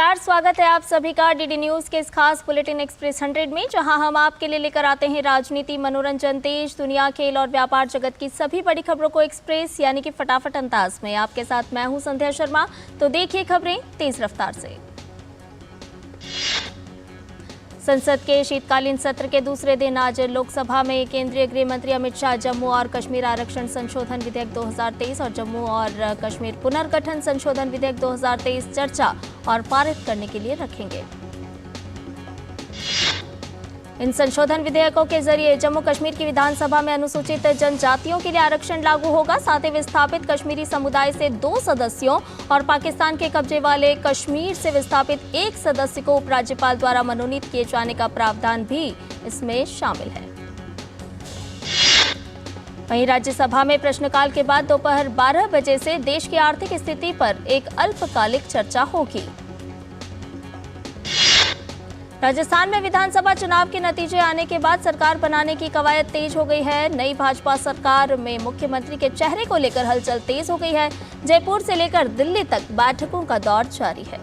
नमस्कार, स्वागत है आप सभी का डीडी न्यूज के इस खास बुलेटिन एक्सप्रेस 100 में, जहां हम आपके लिए लेकर आते हैं राजनीति, मनोरंजन, देश, दुनिया, खेल और व्यापार जगत की सभी बड़ी खबरों को एक्सप्रेस यानी कि फटाफट अंदाज में। आपके साथ मैं हूं संध्या शर्मा। तो देखिए खबरें तेज रफ्तार से। संसद के शीतकालीन सत्र के दूसरे दिन आज लोकसभा में केंद्रीय गृह मंत्री अमित शाह जम्मू और कश्मीर आरक्षण संशोधन विधेयक 2023 और जम्मू और कश्मीर पुनर्गठन संशोधन विधेयक 2023 चर्चा और पारित करने के लिए रखेंगे। इन संशोधन विधेयकों के जरिए जम्मू कश्मीर की विधानसभा में अनुसूचित जनजातियों के लिए आरक्षण लागू होगा। साथ ही विस्थापित कश्मीरी समुदाय से 2 सदस्यों और पाकिस्तान के कब्जे वाले कश्मीर से विस्थापित 1 सदस्य को उपराज्यपाल द्वारा मनोनीत किए जाने का प्रावधान भी इसमें शामिल है। वहीं राज्यसभा में प्रश्नकाल के बाद दोपहर 12 बजे से देश की आर्थिक स्थिति पर एक अल्पकालिक चर्चा होगी। राजस्थान में विधानसभा चुनाव के नतीजे आने के बाद सरकार बनाने की कवायद तेज हो गई है। नई भाजपा सरकार में मुख्यमंत्री के चेहरे को लेकर हलचल तेज हो गई है। जयपुर से लेकर दिल्ली तक बैठकों का दौर जारी है।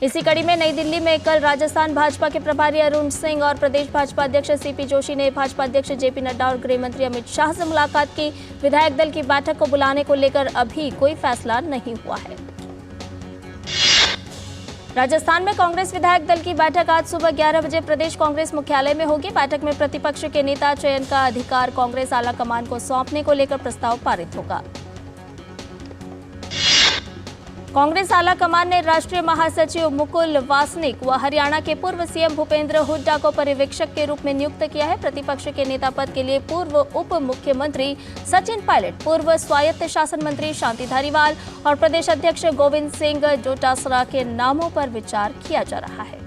इसी कड़ी में नई दिल्ली में कल राजस्थान भाजपा के प्रभारी अरुण सिंह और प्रदेश भाजपा अध्यक्ष सीपी जोशी ने भाजपा अध्यक्ष जेपी नड्डा और गृह मंत्री अमित शाह से मुलाकात की। विधायक दल की बैठक को बुलाने को लेकर अभी कोई फैसला नहीं हुआ है। राजस्थान में कांग्रेस विधायक दल की बैठक आज सुबह 11 बजे प्रदेश कांग्रेस मुख्यालय में होगी। बैठक में प्रतिपक्ष के नेता चयन का अधिकार कांग्रेस आला कमान को सौंपने को लेकर प्रस्ताव पारित होगा। कांग्रेस आला कमान ने राष्ट्रीय महासचिव मुकुल वासनिक व हरियाणा के पूर्व सीएम भूपेंद्र हुड्डा को पर्यवेक्षक के रूप में नियुक्त किया है। प्रतिपक्ष के नेता पद के लिए पूर्व उप मुख्यमंत्री सचिन पायलट, पूर्व स्वायत्त शासन मंत्री शांति धारीवाल और प्रदेश अध्यक्ष गोविंद सिंह डोटासरा के नामों पर विचार किया जा रहा है।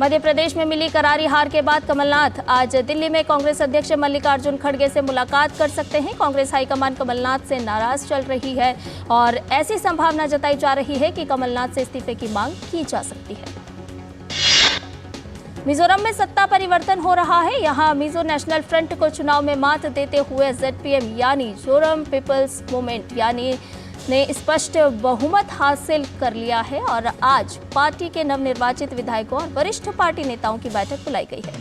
मध्य प्रदेश में मिली करारी हार के बाद कमलनाथ आज दिल्ली में कांग्रेस अध्यक्ष मल्लिकार्जुन खड़गे से मुलाकात कर सकते हैं। कांग्रेस हाईकमान कमलनाथ से नाराज चल रही है और ऐसी संभावना जताई जा रही है कि कमलनाथ से इस्तीफे की मांग की जा सकती है। मिजोरम में सत्ता परिवर्तन हो रहा है। यहां मिजो नेशनल फ्रंट को चुनाव में मात देते हुए जेडपीएम यानी जोरम पीपल्स मूवमेंट यानी ने स्पष्ट बहुमत हासिल कर लिया है और आज पार्टी के नवनिर्वाचित विधायकों और वरिष्ठ पार्टी नेताओं की बैठक बुलाई गई है।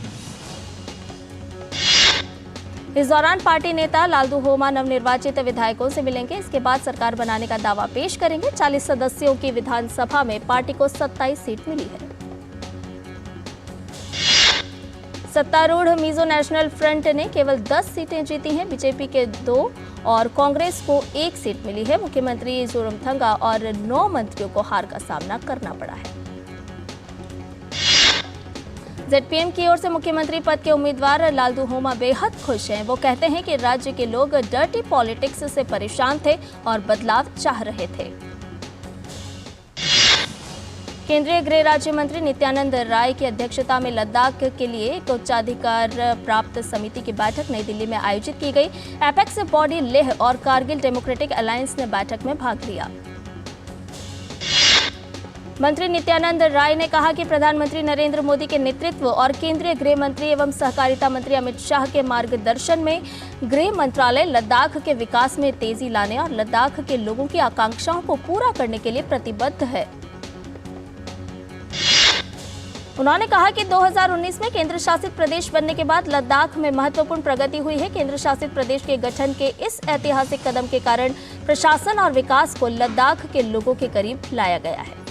इस दौरान पार्टी नेता लालदू होमा नवनिर्वाचित विधायकों से मिलेंगे। इसके बाद सरकार बनाने का दावा पेश करेंगे। 40 सदस्यों की विधानसभा में पार्टी को 27 सीट मिली है। सत्तारूढ़ मिजो नेशनल फ्रंट ने केवल 10 सीटें जीती हैं। बीजेपी के 2 और कांग्रेस को 1 सीट मिली है। मुख्यमंत्री जोरमथंगा और 9 मंत्रियों को हार का सामना करना पड़ा है। जेडपीएम की ओर से मुख्यमंत्री पद के उम्मीदवार लालदू होमा बेहद खुश हैं। वो कहते हैं कि राज्य के लोग डर्टी पॉलिटिक्स से परेशान थे और बदलाव चाह रहे थे। केंद्रीय गृह राज्य मंत्री नित्यानंद राय की अध्यक्षता में लद्दाख के लिए एक उच्चाधिकार प्राप्त समिति की बैठक नई दिल्ली में आयोजित की गई। एपेक्स बॉडी लेह और कारगिल डेमोक्रेटिक अलायंस ने बैठक में भाग लिया। मंत्री नित्यानंद राय ने कहा कि प्रधानमंत्री नरेंद्र मोदी के नेतृत्व और केंद्रीय गृह मंत्री एवं सहकारिता मंत्री अमित शाह के मार्गदर्शन में गृह मंत्रालय लद्दाख के विकास में तेजी लाने और लद्दाख के लोगों की आकांक्षाओं को पूरा करने के लिए प्रतिबद्ध है। उन्होंने कहा कि 2019 में केंद्र शासित प्रदेश बनने के बाद लद्दाख में महत्वपूर्ण प्रगति हुई है। केंद्र शासित प्रदेश के गठन के इस ऐतिहासिक कदम के कारण प्रशासन और विकास को लद्दाख के लोगों के करीब लाया गया है।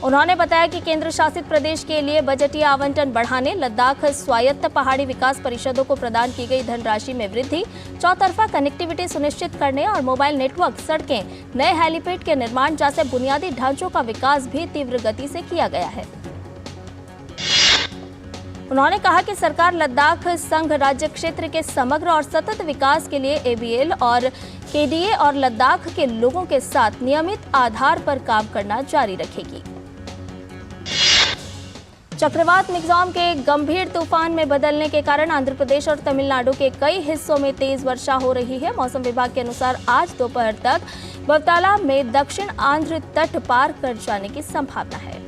उन्होंने बताया कि केंद्र शासित प्रदेश के लिए बजटीय आवंटन बढ़ाने, लद्दाख स्वायत्त पहाड़ी विकास परिषदों को प्रदान की गई धनराशि में वृद्धि, चौतरफा कनेक्टिविटी सुनिश्चित करने और मोबाइल नेटवर्क, सड़कें, नए हेलीपैड के निर्माण जैसे बुनियादी ढांचों का विकास भी तीव्र गति से किया गया है। उन्होंने कहा कि सरकार लद्दाख संघ राज्य क्षेत्र के समग्र और सतत विकास के लिए एबीएल और केडीए और लद्दाख के लोगों के साथ नियमित आधार पर काम करना जारी रखेगी। चक्रवात मिग्जॉम के गंभीर तूफान में बदलने के कारण आंध्र प्रदेश और तमिलनाडु के कई हिस्सों में तेज वर्षा हो रही है। मौसम विभाग के अनुसार आज दोपहर तक बवताला में दक्षिण आंध्र तट पार कर जाने की संभावना है।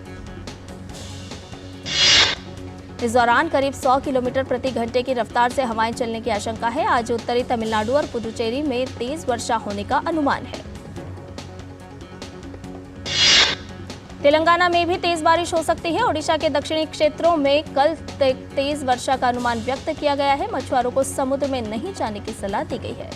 इस दौरान करीब 100 किलोमीटर प्रति घंटे की रफ्तार से हवाएं चलने की आशंका है। आज उत्तरी तमिलनाडु और पुडुचेरी में तेज वर्षा होने का अनुमान है। तेलंगाना में भी तेज बारिश हो सकती है। ओडिशा के दक्षिणी क्षेत्रों में कल तेज वर्षा का अनुमान व्यक्त किया गया है। मछुआरों को समुद्र में नहीं जाने की सलाह दी गई है।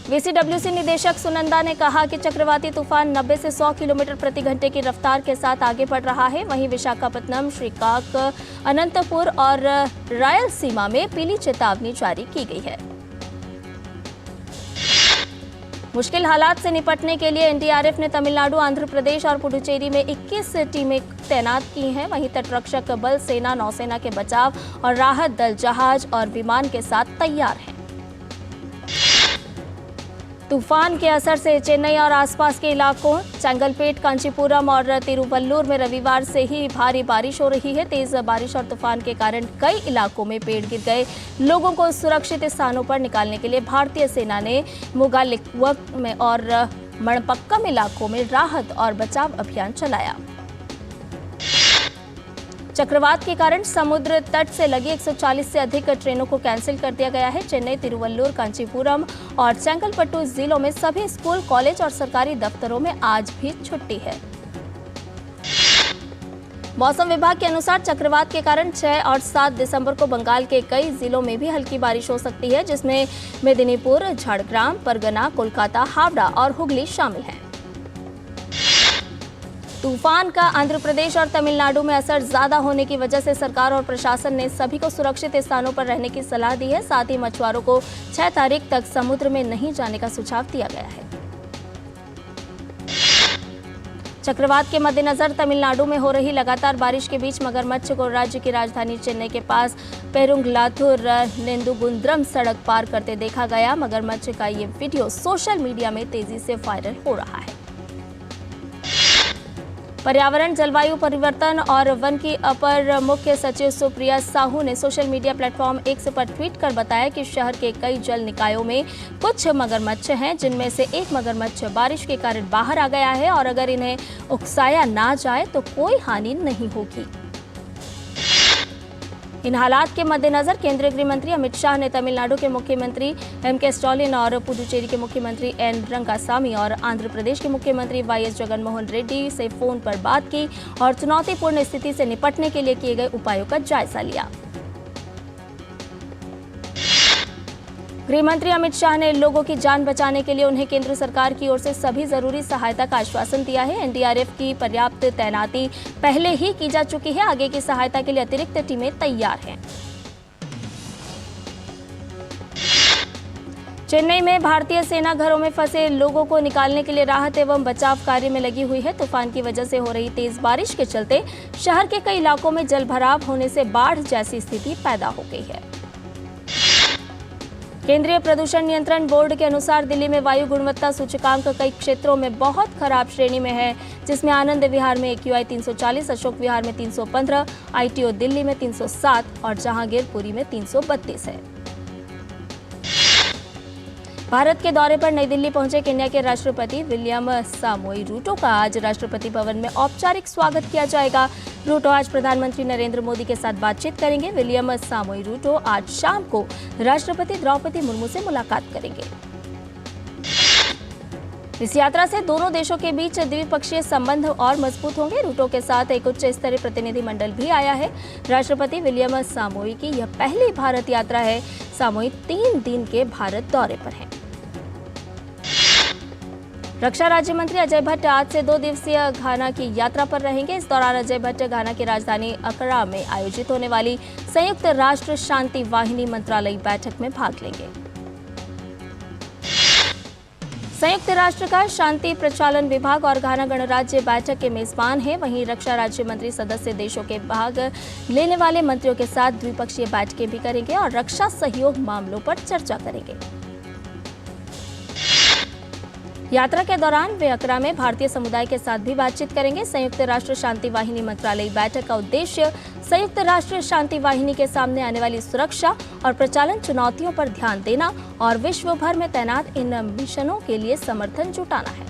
वीसीडब्ल्यूसी निदेशक सुनंदा ने कहा कि चक्रवाती तूफान 90 से 100 किलोमीटर प्रति घंटे की रफ्तार के साथ आगे बढ़ रहा है। वहीं विशाखापट्टनम, श्रीकाक, अनंतपुर और रायलसीमा में पीली चेतावनी जारी की गई है। मुश्किल हालात से निपटने के लिए एनडीआरएफ ने तमिलनाडु, आंध्र प्रदेश और पुडुचेरी में 21 टीमें तैनात की हैं। वहीं तटरक्षक बल, सेना, नौसेना के बचाव और राहत दल जहाज और विमान के साथ तैयार हैं। तूफान के असर से चेन्नई और आसपास के इलाकों चेंगलपेट, कांचीपुरम और तिरुवल्लुर में रविवार से ही भारी बारिश हो रही है। तेज बारिश और तूफान के कारण कई इलाकों में पेड़ गिर गए। लोगों को सुरक्षित स्थानों पर निकालने के लिए भारतीय सेना ने मुगालिकवत में और मणपक्कम इलाकों में राहत और बचाव अभियान चलाया। चक्रवात के कारण समुद्र तट से लगी 140 से अधिक ट्रेनों को कैंसिल कर दिया गया है। चेन्नई, तिरुवल्लुर, कांचीपुरम और चेंगलपट्टू जिलों में सभी स्कूल, कॉलेज और सरकारी दफ्तरों में आज भी छुट्टी है। मौसम विभाग के अनुसार चक्रवात के कारण 6 और 7 दिसंबर को बंगाल के कई जिलों में भी हल्की बारिश हो सकती है, जिसमें मेदिनीपुर, झारग्राम, परगना, कोलकाता, हावड़ा और हुगली शामिल हैं। तूफान का आंध्र प्रदेश और तमिलनाडु में असर ज्यादा होने की वजह से सरकार और प्रशासन ने सभी को सुरक्षित स्थानों पर रहने की सलाह दी है। साथ ही मछुआरों को 6 तारीख तक समुद्र में नहीं जाने का सुझाव दिया गया है। चक्रवात के मद्देनजर तमिलनाडु में हो रही लगातार बारिश के बीच मगरमच्छ को राज्य की राजधानी चेन्नई के पास पेरुंगलाथुर नेंदुगुंद्रम सड़क पार करते देखा गया। मगरमच्छ का ये वीडियो सोशल मीडिया में तेजी से वायरल हो रहा है। पर्यावरण, जलवायु परिवर्तन और वन की अपर मुख्य सचिव सुप्रिया साहू ने सोशल मीडिया प्लेटफॉर्म एक्स पर ट्वीट कर बताया कि शहर के कई जल निकायों में कुछ मगरमच्छ हैं, जिनमें से एक मगरमच्छ बारिश के कारण बाहर आ गया है और अगर इन्हें उकसाया ना जाए तो कोई हानि नहीं होगी। इन हालात के मद्देनजर केंद्रीय गृह मंत्री अमित शाह ने तमिलनाडु के मुख्यमंत्री एम.के. स्टालिन और पुडुचेरी के मुख्यमंत्री एन. रंगासामी और आंध्र प्रदेश के मुख्यमंत्री वाई.एस. जगनमोहन रेड्डी से फोन पर बात की और चुनौतीपूर्ण स्थिति से निपटने के लिए किए गए उपायों का जायजा लिया। गृह मंत्री अमित शाह ने लोगों की जान बचाने के लिए उन्हें केंद्र सरकार की ओर से सभी जरूरी सहायता का आश्वासन दिया है। एनडीआरएफ की पर्याप्त तैनाती पहले ही की जा चुकी है। आगे की सहायता के लिए अतिरिक्त टीमें तैयार हैं। चेन्नई में भारतीय सेना घरों में फंसे लोगों को निकालने के लिए राहत एवं बचाव कार्य में लगी हुई है। तूफान की वजह से हो रही तेज बारिश के चलते शहर के कई इलाकों में जलभराव होने से बाढ़ जैसी स्थिति पैदा हो गई है। केंद्रीय प्रदूषण नियंत्रण बोर्ड के अनुसार दिल्ली में वायु गुणवत्ता सूचकांक कई क्षेत्रों में बहुत खराब श्रेणी में है, जिसमें आनंद विहार में AQI 340, अशोक विहार में 315, ITO दिल्ली में 307 और जहांगीरपुरी में 332 है। भारत के दौरे पर नई दिल्ली पहुंचे केन्या के राष्ट्रपति विलियम सामोई रूटो का आज राष्ट्रपति भवन में औपचारिक स्वागत किया जाएगा। रूटो आज प्रधानमंत्री नरेंद्र मोदी के साथ बातचीत करेंगे। विलियम सामोई रूटो आज शाम को राष्ट्रपति द्रौपदी मुर्मू से मुलाकात करेंगे। इस यात्रा से दोनों देशों के बीच द्विपक्षीय संबंध और मजबूत होंगे। रूटो के साथ एक उच्च स्तरीय प्रतिनिधिमंडल भी आया है। राष्ट्रपति विलियम सामोई की यह पहली भारत यात्रा है। सामोई 3 दिन के भारत दौरे पर हैं। रक्षा राज्य मंत्री अजय भट्ट आज से 2 दिवसीय घाना की यात्रा पर रहेंगे। इस दौरान अजय भट्ट घाना की राजधानी अकरा में आयोजित होने वाली संयुक्त राष्ट्र शांति वाहिनी मंत्रालय बैठक में भाग लेंगे। संयुक्त राष्ट्र का शांति प्रचालन विभाग और घाना गणराज्य बैठक के मेजबान हैं। वहीं रक्षा राज्य मंत्री सदस्य देशों के भाग लेने वाले मंत्रियों के साथ द्विपक्षीय बैठकें भी करेंगे और रक्षा सहयोग मामलों पर चर्चा करेंगे। यात्रा के दौरान वे अकरा में भारतीय समुदाय के साथ भी बातचीत करेंगे। संयुक्त राष्ट्र शांति वाहिनी मंत्रालय बैठक का उद्देश्य संयुक्त राष्ट्र शांति वाहिनी के सामने आने वाली सुरक्षा और प्रचालन चुनौतियों पर ध्यान देना और विश्व भर में तैनात इन मिशनों के लिए समर्थन जुटाना है।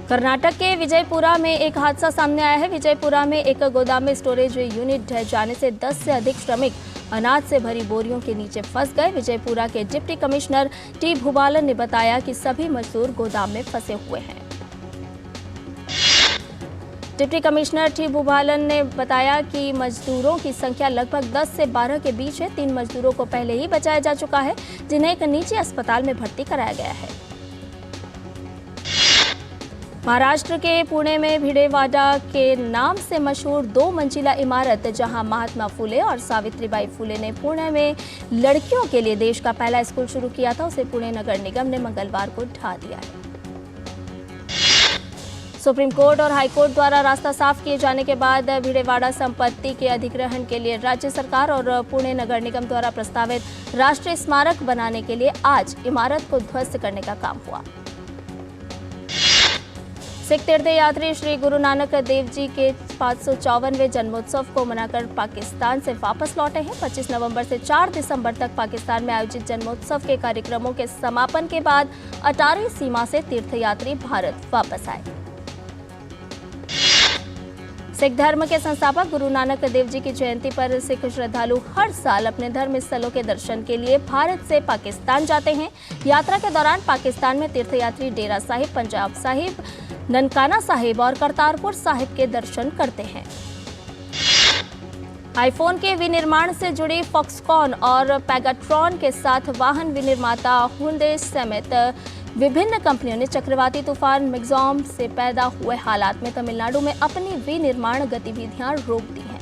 कर्नाटक के विजयपुरा में एक हादसा सामने आया है। विजयपुरा में एक गोदाम में स्टोरेज यूनिट ढह जाने से 10 से अधिक श्रमिक अनाज से भरी बोरियों के नीचे फंस गए। विजयपुरा के डिप्टी कमिश्नर टी भूबालन ने बताया कि सभी मजदूर गोदाम में फंसे हुए हैं। डिप्टी कमिश्नर टी भूबालन ने बताया कि मजदूरों की संख्या लगभग 10 से 12 के बीच है। 3 मजदूरों को पहले ही बचाया जा चुका है, जिन्हें एक निजी अस्पताल में भर्ती कराया गया है। महाराष्ट्र के पुणे में भिडेवाड़ा के नाम से मशहूर 2 मंजिला इमारत, जहां महात्मा फुले और सावित्रीबाई फुले ने पुणे में लड़कियों के लिए देश का पहला स्कूल शुरू किया था, उसे पुणे नगर निगम ने मंगलवार को ढा दिया है। सुप्रीम कोर्ट और हाई कोर्ट द्वारा रास्ता साफ किए जाने के बाद भिडेवाड़ा संपत्ति के अधिग्रहण के लिए राज्य सरकार और पुणे नगर निगम द्वारा प्रस्तावित राष्ट्रीय स्मारक बनाने के लिए आज इमारत को ध्वस्त करने का काम हुआ। सिख तीर्थयात्री श्री गुरु नानक देव जी के 554वें जन्मोत्सव को मनाकर पाकिस्तान से वापस लौटे हैं। 25 नवंबर से 4 दिसंबर तक पाकिस्तान में आयोजित जन्मोत्सव के कार्यक्रमों के समापन के बाद अटारी सीमा से तीर्थयात्री भारत वापस आए। सिख धर्म के संस्थापक गुरु नानक देव जी की जयंती पर सिख श्रद्धालु हर साल अपने धर्म स्थलों के दर्शन के लिए भारत से पाकिस्तान जाते हैं। यात्रा के दौरान पाकिस्तान में तीर्थयात्री डेरा साहिब, पंजाब साहिब, ननकाना साहिब और करतारपुर साहिब के दर्शन करते हैं। आईफोन के विनिर्माण से जुड़ी फॉक्सकॉन और पेगाट्रॉन के साथ वाहन विनिर्माता हुंडई समेत विभिन्न कंपनियों ने चक्रवाती तूफान मिग्जॉम से पैदा हुए हालात में तमिलनाडु में अपनी विनिर्माण गतिविधियां रोक दी हैं।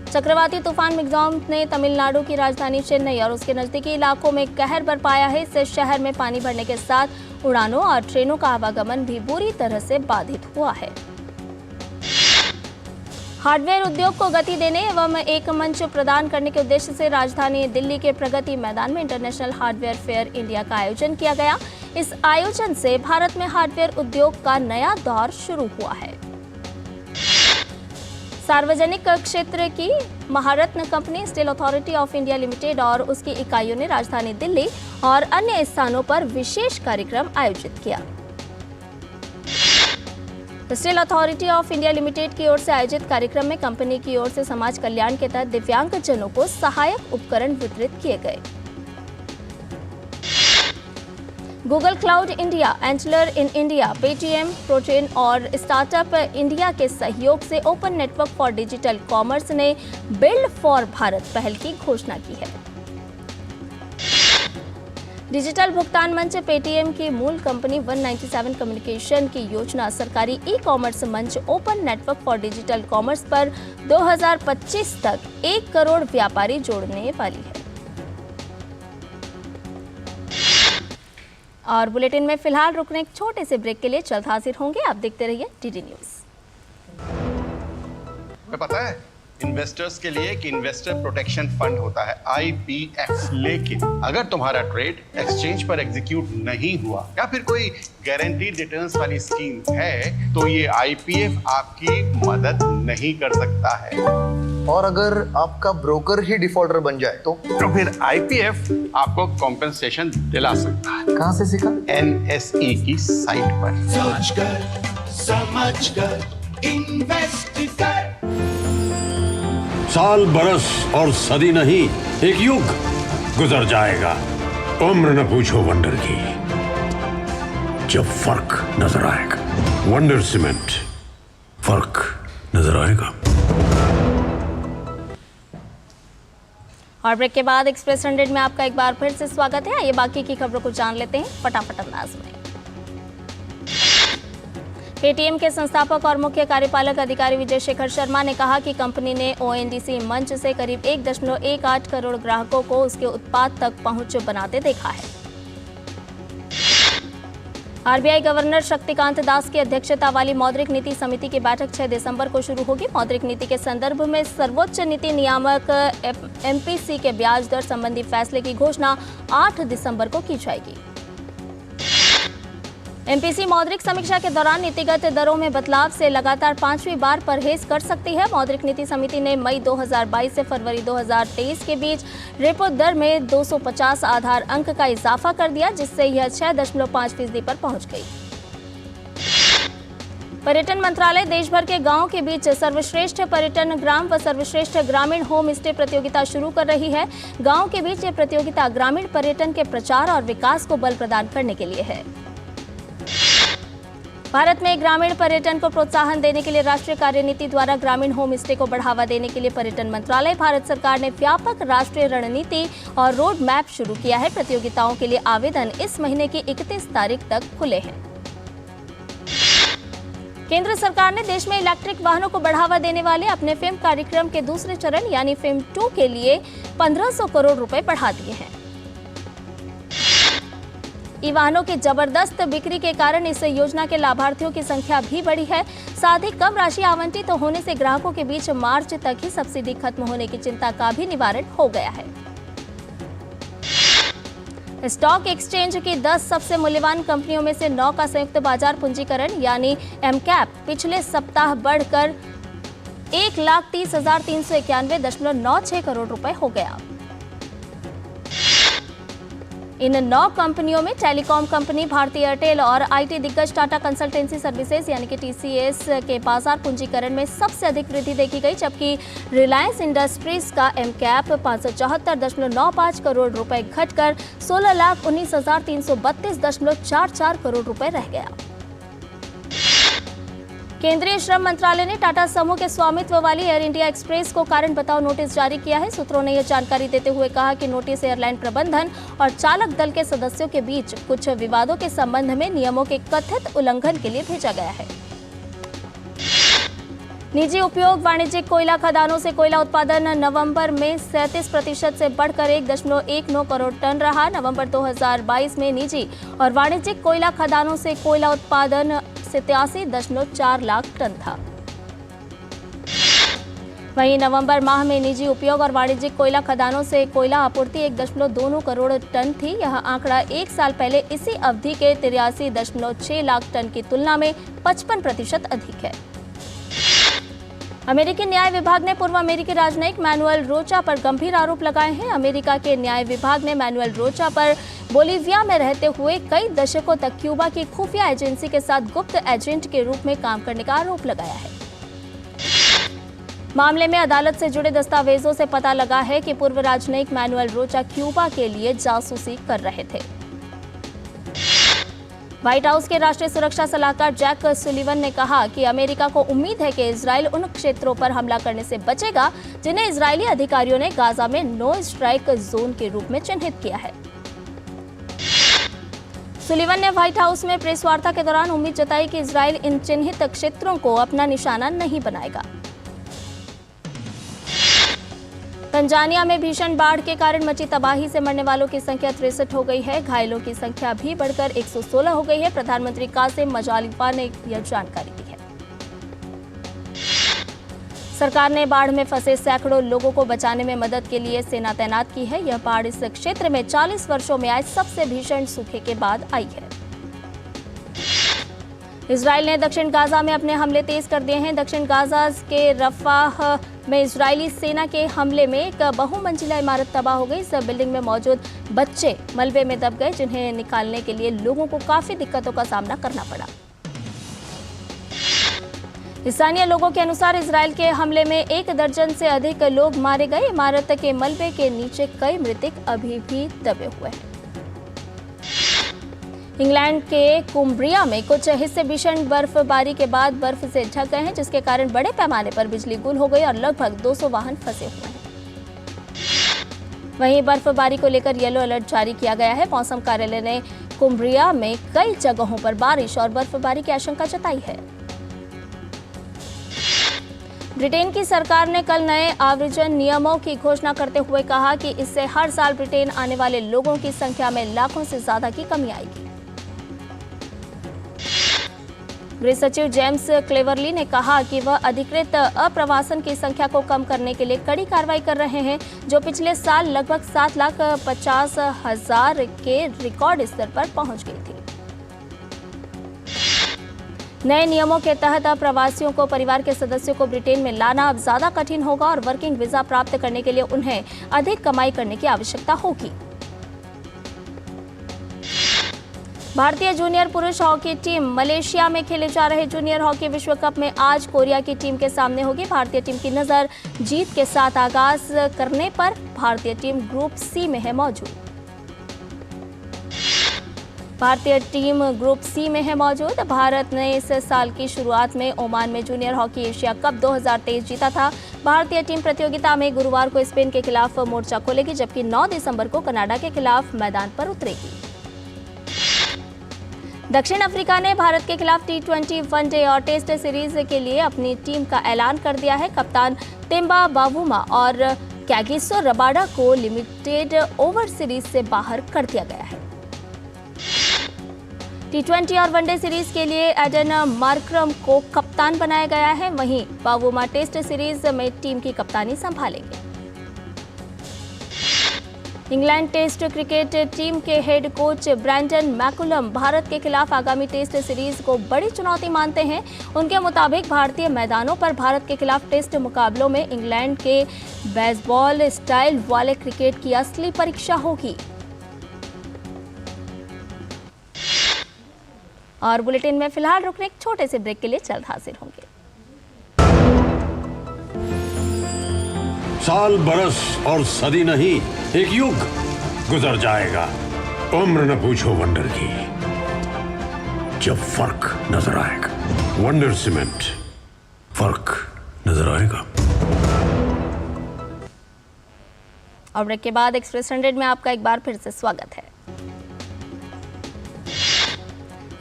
चक्रवाती तूफान मिग्जॉम ने तमिलनाडु की राजधानी चेन्नई और उसके नजदीकी इलाकों में कहर बरपाया है। इससे शहर में पानी भरने के साथ उड़ानों और ट्रेनों का आवागमन भी बुरी तरह से बाधित हुआ है। हार्डवेयर उद्योग को गति देने एवं एक मंच प्रदान करने के उद्देश्य से राजधानी दिल्ली के प्रगति मैदान में इंटरनेशनल हार्डवेयर फेयर इंडिया का आयोजन किया गया। इस आयोजन से भारत में हार्डवेयर उद्योग का नया दौर शुरू हुआ है। सार्वजनिक क्षेत्र की Maharatna company Steel Authority of India Limited और उसकी इकाइयों ने राजधानी दिल्ली और अन्य स्थानों पर विशेष कार्यक्रम आयोजित किया। Steel Authority of India limited की ओर से आयोजित कार्यक्रम में कंपनी की ओर से समाज कल्याण के तहत दिव्यांगजनों को सहायक उपकरण वितरित किए गए। Google cloud India, antler in India, Paytm, protein और स्टार्टअप इंडिया के सहयोग से open network for digital commerce ने बिल्ड फॉर भारत पहल की घोषणा की है। डिजिटल भुगतान मंच पेटीएम की मूल कंपनी 197 कम्युनिकेशन की योजना सरकारी ई कॉमर्स मंच open network for digital commerce पर 2025 तक 1 करोड़ व्यापारी जोड़ने वाली है। और बुलेटिन में फिलहाल रुकने एक छोटे से ब्रेक के लिए जल्द हाजिर होंगे। आप देखते रहिए डीडी न्यूज। तुम्हें पता है इन्वेस्टर्स के लिए एक इन्वेस्टर प्रोटेक्शन फंड होता है IPF, लेकिन अगर तुम्हारा ट्रेड एक्सचेंज पर एग्जीक्यूट नहीं हुआ या फिर कोई गारंटीड रिटर्न्स वाली स्कीम है तो ये IPF आपकी मदद नहीं कर सकता है। और अगर आपका ब्रोकर ही डिफॉल्टर बन जाए तो फिर IPF आपको कॉम्पेंसेशन दिला सकता है। कहाँ से सीखा? NSE की साइट पर। सोच कर समझ कर इन्वेस्ट कर। साल, बरस और सदी नहीं, एक युग गुजर जाएगा। उम्र न पूछो वंडर की, जब फर्क नजर आएगा। वंडर सीमेंट, फर्क नजर आएगा। और ब्रेक के बाद एक्सप्रेस 100 में आपका एक बार फिर से स्वागत है। आइए बाकी की खबरों को जान लेते हैं फटाफट अंदाज में। पेटीएम के संस्थापक और मुख्य कार्यपालक अधिकारी विजय शेखर शर्मा ने कहा कि कंपनी ने ONDC मंच से करीब 1.18 करोड़ ग्राहकों को उसके उत्पाद तक पहुंच बनाते देखा है। RBI गवर्नर शक्तिकांत दास की अध्यक्षता वाली मौद्रिक नीति समिति की बैठक 6 दिसंबर को शुरू होगी। मौद्रिक नीति के संदर्भ में सर्वोच्च नीति नियामक MPC के ब्याज दर संबंधी फैसले की घोषणा 8 दिसंबर को की जाएगी। एमपीसी मौद्रिक समीक्षा के दौरान नीतिगत दरों में बदलाव से लगातार 5वीं बार परहेज कर सकती है। मौद्रिक नीति समिति ने मई 2022 से फरवरी 2023 के बीच रेपो दर में 250 आधार अंक का इजाफा कर दिया, जिससे यह 6.5% पर पहुंच गई। पर्यटन मंत्रालय देश भर के गांवों के बीच सर्वश्रेष्ठ पर्यटन ग्राम व सर्वश्रेष्ठ ग्रामीण होम स्टे प्रतियोगिता शुरू कर रही है। गांवों के बीच ये प्रतियोगिता ग्रामीण पर्यटन के प्रचार और विकास को बल प्रदान करने के लिए है। भारत में ग्रामीण पर्यटन को प्रोत्साहन देने के लिए राष्ट्रीय कार्यनीति द्वारा ग्रामीण होम स्टे को बढ़ावा देने के लिए पर्यटन मंत्रालय भारत सरकार ने व्यापक राष्ट्रीय रणनीति और रोड मैप शुरू किया है। प्रतियोगिताओं के लिए आवेदन इस महीने की 31 तारीख तक खुले हैं। केंद्र सरकार ने देश में इलेक्ट्रिक वाहनों को बढ़ावा देने वाले अपने फेम कार्यक्रम के दूसरे चरण यानी फेम 2 के लिए 1500 करोड़ रुपए बढ़ा दिए हैं। ई वाहनों की जबरदस्त बिक्री के कारण इस योजना के लाभार्थियों की संख्या भी बढ़ी है। साथ ही कम राशि आवंटित होने से ग्राहकों के बीच मार्च तक ही सब्सिडी खत्म होने की चिंता का भी निवारण हो गया है। स्टॉक एक्सचेंज की 10 सबसे मूल्यवान कंपनियों में से 9 का संयुक्त बाजार पूंजीकरण यानी एमकैप पिछले सप्ताह बढ़कर 1,30,391.96 करोड़ रुपए हो गया। इन 9 कंपनियों में टेलीकॉम कंपनी भारती एयरटेल और आईटी दिग्गज टाटा कंसल्टेंसी सर्विसेज यानी कि टीसीएस के बाजार पूंजीकरण में सबसे अधिक वृद्धि देखी गई, जबकि रिलायंस इंडस्ट्रीज का एमकैप 574.95 करोड़ रुपए घटकर 16,19,332.44 करोड़ रुपए रह गया। केंद्रीय श्रम मंत्रालय ने टाटा समूह के स्वामित्व वाली एयर इंडिया एक्सप्रेस को कारण बताओ नोटिस जारी किया है। सूत्रों ने यह जानकारी देते हुए कहा कि नोटिस एयरलाइन प्रबंधन और चालक दल के सदस्यों के बीच कुछ विवादों के संबंध में नियमों के कथित उल्लंघन के लिए भेजा गया है। निजी उपयोग वाणिज्यिक कोयला खदानों से कोयला उत्पादन नवंबर में 37% से बढ़कर 1.19 करोड़ टन रहा। नवंबर 2022 में निजी और वाणिज्यिक कोयला खदानों से कोयला उत्पादन 87.4 लाख टन था। वहीं नवंबर माह में निजी उपयोग और वाणिज्यिक कोयला खदानों से कोयला आपूर्ति 1.2 करोड़ टन थी। यह आंकड़ा एक साल पहले इसी अवधि के 83.6 लाख टन की तुलना में 55% अधिक है। अमेरिकी न्याय विभाग ने पूर्व अमेरिकी राजनयिक मैनुअल रोचा पर गंभीर आरोप लगाए हैं। अमेरिका के न्याय विभाग ने मैनुअल रोचा पर बोलीविया में रहते हुए कई दशकों तक क्यूबा की खुफिया एजेंसी के साथ गुप्त एजेंट के रूप में काम करने का आरोप लगाया है। मामले में अदालत से जुड़े दस्तावेजों से पता लगा है कि पूर्व राजनयिक मैनुअल रोचा क्यूबा के लिए जासूसी कर रहे थे। व्हाइट हाउस के राष्ट्रीय सुरक्षा सलाहकार जैक सुलिवन ने कहा कि अमेरिका को उम्मीद है कि इजरायल उन क्षेत्रों पर हमला करने से बचेगा जिन्हें इजरायली अधिकारियों ने गाजा में नो स्ट्राइक जोन के रूप में चिन्हित किया है। सुलिवन ने व्हाइट हाउस में प्रेस वार्ता के दौरान उम्मीद जताई कि इजरायल इन चिन्हित क्षेत्रों को अपना निशाना नहीं बनाएगा। तंजानिया में भीषण बाढ़ के कारण मची तबाही से मरने वालों की संख्या 63 हो गई है। घायलों की संख्या भी बढ़कर 116 हो गई है। प्रधानमंत्री कासिम मजालिफा ने यह जानकारी दी है। सरकार ने बाढ़ में फंसे सैकड़ों लोगों को बचाने में मदद के लिए सेना तैनात की है। यह बाढ़ इस क्षेत्र में 40 वर्षों में आए सबसे भीषण सूखे के बाद आई है। इजरायल ने दक्षिण गाजा में अपने हमले तेज कर दिए हैं। दक्षिण गाजा के रफाह में इजरायली सेना के हमले में एक बहुमंजिला इमारत तबाह हो गई। इस बिल्डिंग में मौजूद बच्चे मलबे में दब गए, जिन्हें निकालने के लिए लोगों को काफी दिक्कतों का सामना करना पड़ा। स्थानीय लोगों के अनुसार इजरायल के हमले में 1 दर्जन से अधिक लोग मारे गए। इमारत के मलबे के नीचे कई मृतक अभी भी दबे हुए हैं। इंग्लैंड के कुम्ब्रिया में कुछ हिस्से भीषण बर्फबारी के बाद बर्फ से ढक गए हैं, जिसके कारण बड़े पैमाने पर बिजली गुल हो गई और लगभग 200 वाहन फंसे हुए हैं। वहीं बर्फबारी को लेकर येलो अलर्ट जारी किया गया है। मौसम कार्यालय ने कुम्ब्रिया में कई जगहों पर बारिश और बर्फबारी की आशंका जताई है। ब्रिटेन की सरकार ने कल नए आव्रजन नियमों की घोषणा करते हुए कहा कि इससे हर साल ब्रिटेन आने वाले लोगों की संख्या में लाखों से ज्यादा की कमी आएगी। गृह सचिव जेम्स क्लेवरली ने कहा कि वह अधिकृत अप्रवासन की संख्या को कम करने के लिए कड़ी कार्रवाई कर रहे हैं, जो पिछले साल लगभग 7,50,000 के रिकॉर्ड स्तर पर पहुंच गई थी। नए नियमों के तहत अब प्रवासियों को परिवार के सदस्यों को ब्रिटेन में लाना अब ज्यादा कठिन होगा और वर्किंग वीजा प्राप्त करने के लिए उन्हें अधिक कमाई करने की आवश्यकता होगी। भारतीय जूनियर पुरुष हॉकी टीम मलेशिया में खेले जा रहे जूनियर हॉकी विश्व कप में आज कोरिया की टीम के सामने होगी। भारतीय टीम की नजर जीत के साथ आगाज करने पर। भारतीय टीम ग्रुप सी में है मौजूद। भारत ने इस साल की शुरुआत में ओमान में जूनियर हॉकी एशिया कप 2023 जीता था। भारतीय टीम प्रतियोगिता में गुरुवार को स्पेन के खिलाफ मोर्चा खोलेगी, जबकि 9 दिसंबर को कनाडा के खिलाफ मैदान पर उतरेगी। दक्षिण अफ्रीका ने भारत के खिलाफ T20 वनडे और टेस्ट सीरीज के लिए अपनी टीम का ऐलान कर दिया है। कप्तान टिम्बा बावुमा और कैगिसो रबाडा को लिमिटेड ओवर सीरीज से बाहर कर दिया गया है। T20 और वनडे सीरीज के लिए एडन मार्क्रम को कप्तान बनाया गया है। वहीं बावुमा टेस्ट सीरीज में टीम की कप्तानी संभालेंगे। इंग्लैंड टेस्ट क्रिकेट टीम के head coach Brendon McCullum Bharat के खिलाफ आगामी टेस्ट सीरीज को बड़ी चुनौती मानते हैं। उनके मुताबिक भारतीय मैदानों पर भारत के खिलाफ टेस्ट मुकाबलों में इंग्लैंड के बेसबॉल स्टाइल वाले क्रिकेट की असली परीक्षा होगी। और बुलेटिन में फिलहाल रुकने एक छोटे से ब्रेक के लिए जल्द हाजिर होंगे। साल बरस और सदी नहीं, एक युग गुजर जाएगा। उम्र न पूछो वंडर की, जब फर्क नजर आएगा। वंडर सीमेंट, फर्क नजर आएगा। और ब्रेक के बाद एक्सप्रेस 100 में आपका एक बार फिर से स्वागत है।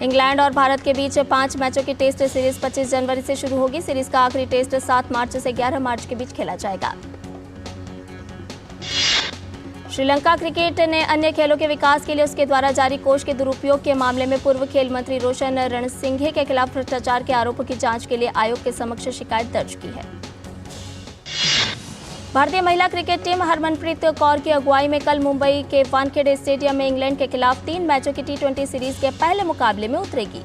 इंग्लैंड और भारत के बीच 5 मैचों की टेस्ट सीरीज 25 जनवरी से शुरू होगी। सीरीज का आखिरी टेस्ट 7 मार्च से 11 मार्च के बीच खेला जाएगा। श्रीलंका क्रिकेट ने अन्य खेलों के विकास के लिए उसके द्वारा जारी कोष के दुरुपयोग के मामले में पूर्व खेल मंत्री रोशन रणसिंघे के खिलाफ भ्रष्टाचार के आरोपों की जांच के लिए आयोग के समक्ष शिकायत दर्ज की है। भारतीय महिला क्रिकेट टीम हरमनप्रीत कौर की अगुवाई में कल मुंबई के वानखेड़े स्टेडियम में इंग्लैंड के खिलाफ 3 मैचों की T20 सीरीज के पहले मुकाबले में उतरेगी।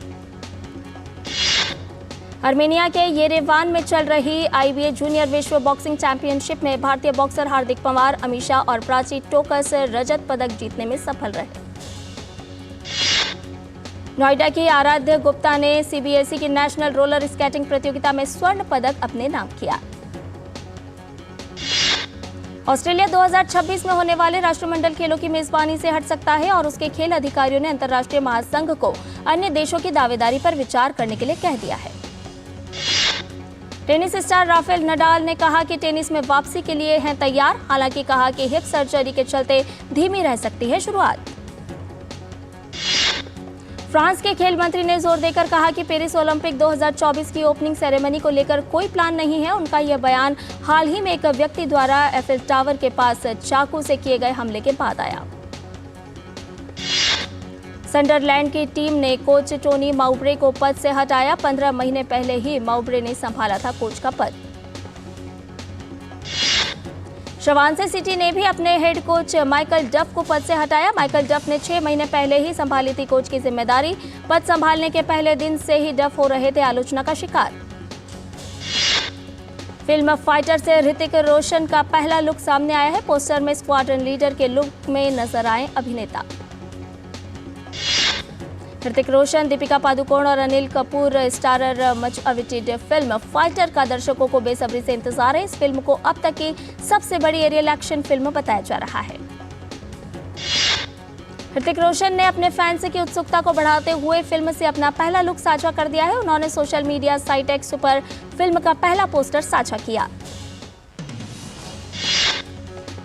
आर्मेनिया के येरेवान में चल रही IBA जूनियर विश्व बॉक्सिंग चैंपियनशिप में भारतीय बॉक्सर हार्दिक पंवार, अमीषा और प्राची टोकस रजत पदक जीतने में सफल रहे। नोएडा की आराध्य गुप्ता ने CBSE की नेशनल रोलर स्केटिंग प्रतियोगिता में स्वर्ण पदक अपने नाम किया। ऑस्ट्रेलिया 2026 में होने वाले राष्ट्रमंडल खेलों की मेजबानी से हट सकता है और उसके खेल अधिकारियों ने अंतर्राष्ट्रीय महासंघ को अन्य देशों की दावेदारी पर विचार करने के लिए कह दिया है। टेनिस स्टार राफेल नडाल ने कहा कि टेनिस में वापसी के लिए हैं तैयार। हालांकि कहा कि हिप सर्जरी के चलते धीमी रह सकती है शुरुआत। फ्रांस के खेल मंत्री ने जोर देकर कहा कि पेरिस ओलंपिक 2024 की ओपनिंग सेरेमनी को लेकर कोई प्लान नहीं है। उनका यह बयान हाल ही में एक व्यक्ति द्वारा एफिल टावर के पास चाकू से किए गए हमले के बाद आया। सनडरलैंड की टीम ने कोच टोनी माउब्रे को पद से हटाया। 15 महीने पहले ही माउब्रे ने संभाला था कोच का पद। श्रवांसे सिटी ने भी अपने हेड कोच माइकल डफ को पद से हटाया। माइकल डफ ने 6 महीने पहले ही संभाली थी कोच की जिम्मेदारी। पद संभालने के पहले दिन से ही डफ हो रहे थे आलोचना का शिकार। फिल्म फाइटर से ऋतिक रोशन का पहला लुक सामने आया है। पोस्टर में स्क्वाड्रन लीडर के लुक में नजर आए अभिनेता। ऋतिक रोशन, दीपिका पादुकोण और Anil Kapoor starrer much awaited film fighter का दर्शकों को बेसब्री से इंतजार है। इस फिल्म को अब तक की सबसे बड़ी एरियल एक्शन फिल्म बताया जा रहा है। ऋतिक रोशन ने अपने फैंस की उत्सुकता को बढ़ाते हुए फिल्म से अपना पहला लुक साझा कर दिया है। उन्होंने सोशल मीडिया साइट एक्स पर फिल्म का पहला पोस्टर साझा किया।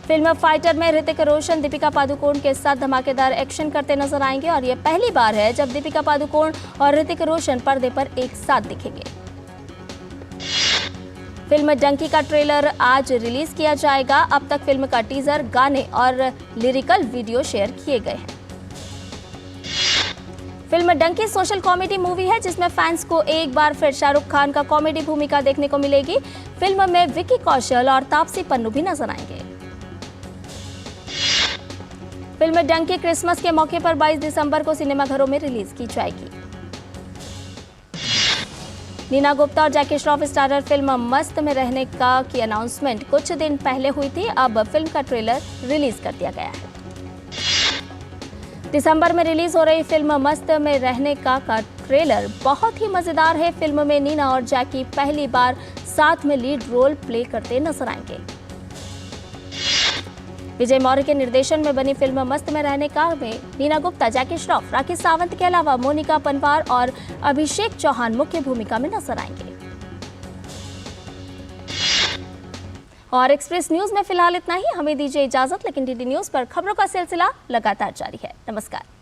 फिल्म फाइटर में ऋतिक रोशन दीपिका पादुकोण के साथ धमाकेदार एक्शन करते नजर आएंगे और यह पहली बार है जब दीपिका पादुकोण और ऋतिक रोशन पर्दे पर एक साथ दिखेंगे। फिल्म डंकी का ट्रेलर आज रिलीज किया जाएगा। अब तक फिल्म का टीजर, गाने और लिरिकल वीडियो शेयर किए गए हैं। Film Dunki social comedy movie है जिसमें फैंस को एक बार फिर शाहरुख खान का कॉमेडी भूमिका देखने को मिलेगी। फिल्म में विकी कौशल और तापसी पन्नू भी नजर आएंगे। फिल्म डंकी क्रिसमस के मौके पर 22 दिसंबर को सिनेमाघरों में रिलीज की जाएगी। नीना गुप्ता और जैकी श्रॉफ स्टारर फिल्म मस्त में रहने का की अनाउंसमेंट कुछ दिन पहले हुई थी। अब फिल्म का ट्रेलर रिलीज कर दिया गया है। दिसंबर में रिलीज हो रही फिल्म मस्त में रहने का ट्रेलर बहुत ही मजेदार है। फिल्म में नीना और जैकी पहली बार साथ में लीड रोल प्ले करते नजर आएंगे। विजय मौर्य के निर्देशन में बनी फिल्म मस्त में रहने का में नीना गुप्ता, जैकी श्रॉफ, राखी सावंत के अलावा मोनिका पनवार और अभिषेक चौहान मुख्य भूमिका में नजर आएंगे। और एक्सप्रेस न्यूज में फिलहाल इतना ही। हमें दीजिए इजाजत, लेकिन डीडी न्यूज पर खबरों का सिलसिला लगातार जारी है। नमस्कार।